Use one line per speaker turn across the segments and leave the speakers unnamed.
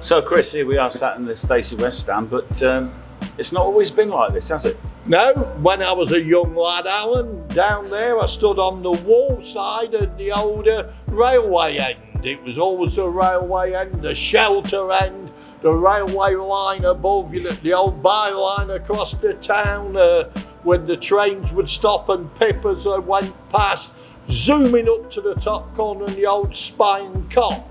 So Chris, here we are sat in the Stacey West Stand, but it's not always been like this, has it?
No, when I was a young lad, Alan, down there I stood on the wall side at the old railway end. It was always the railway end, the shelter end, the railway line above you, the old byline across the town, when the trains would stop and pippers went past, zooming up to the top corner in the old Spine Cop,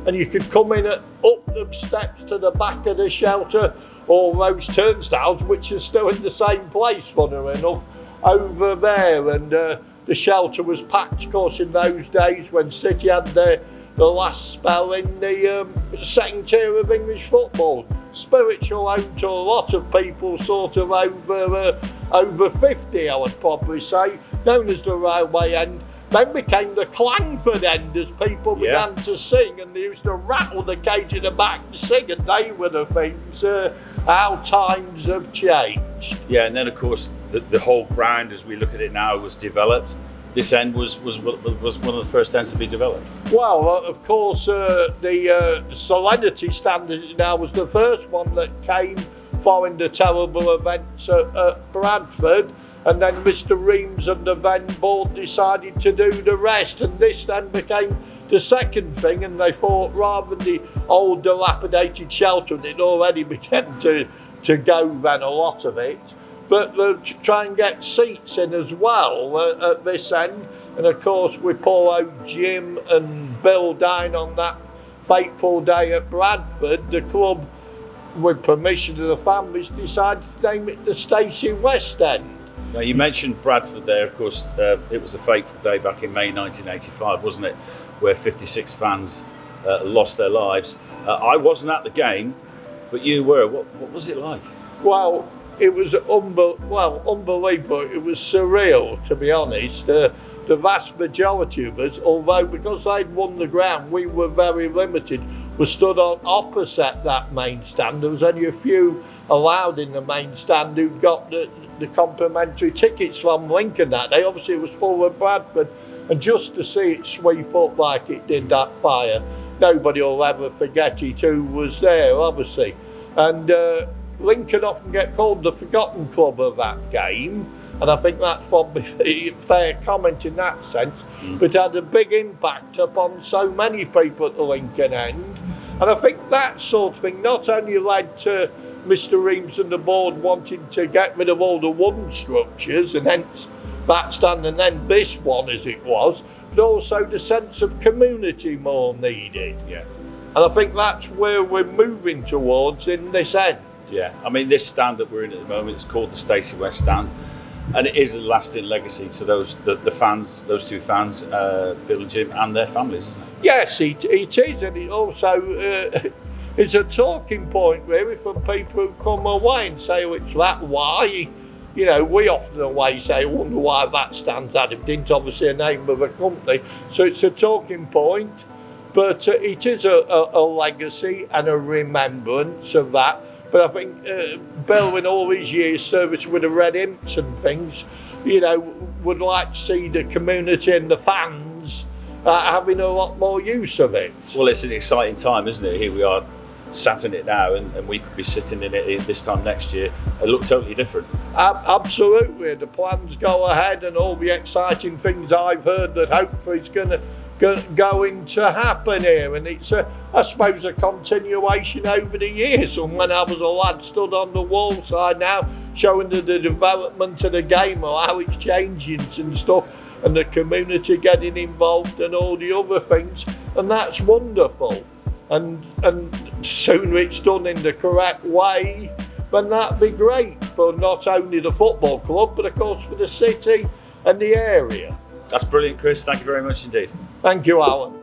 and you could come in up the steps to the back of the shelter, or those turnstiles, which are still in the same place, funny enough, over there. And the shelter was packed, of course, in those days when City had the last spell in the second tier of English football. Spiritual home to a lot of people, sort of over 50, I would probably say, known as the railway end. Then became the Clangford end as people began to sing, and they used to rattle the cage in the back and sing, and they were the things. How times have changed.
Yeah, and then of course the whole ground, as we look at it now, was developed. This end was one of the first ends to be developed.
Well, of course, the Serenity Stand now was the first one that came following the terrible events at Bradford. And then Mr. Reams and the then board decided to do the rest, and this then became the second thing, and they thought rather than the old dilapidated shelter that already began to go then, a lot of it, but to try and get seats in as well at this end. And of course with poor old Jim and Bill dying on that fateful day at Bradford, the club, with permission of the families, decided to name it the Stacey West Stand.
Now, you mentioned Bradford there, of course. It was a fateful day back in May 1985, wasn't it, where 56 fans lost their lives. I wasn't at the game, but you were. What was it like?
Well, it was unbelievable. It was surreal, to be honest. The vast majority of us, although because they'd won the ground, we were very limited, were stood on opposite that main stand. There was only a few allowed in the main stand who got the complimentary tickets from Lincoln that day. Obviously it was full of Bradford, and just to see it sweep up like it did that fire, nobody will ever forget it who was there, obviously. And Lincoln often get called the forgotten club of that game, and I think that's probably a fair comment in that sense, but had a big impact upon so many people at the Lincoln end. And I think that sort of thing not only led to Mr. Reams and the board wanting to get rid of all the wooden structures, and hence that stand and then this one as it was, but also the sense of community more needed.
Yeah.
And I think that's where we're moving towards in this end.
Yeah, I mean, this stand that we're in at the moment is called the Stacey West Stand, and it is a lasting legacy to the fans, those two fans, Bill and Jim, and their families, isn't it?
Yes, it is, and it also it's a talking point really for people who come away and say, well, it's that why. You know, we often away say, I wonder why that stands out. It didn't obviously a name of a company, so it's a talking point. But it is a legacy and a remembrance of that. But I think Bill, in all his years' service with the Red Imps and things, you know, would like to see the community and the fans having a lot more use of it.
Well, it's an exciting time, isn't it? Here we are sat in it now, and we could be sitting in it this time next year. It looked totally different.
Absolutely. The plans go ahead, and all the exciting things I've heard that hopefully is going to happen here, and it's I suppose a continuation over the years. And when I was a lad stood on the wall side now, showing the development of the game or how it's changing and stuff, and the community getting involved and all the other things, and that's wonderful. And sooner it's done in the correct way, then that'd be great for not only the football club, but of course for the city and the area.
That's brilliant, Chris. Thank you very much indeed.
Thank you, Alan.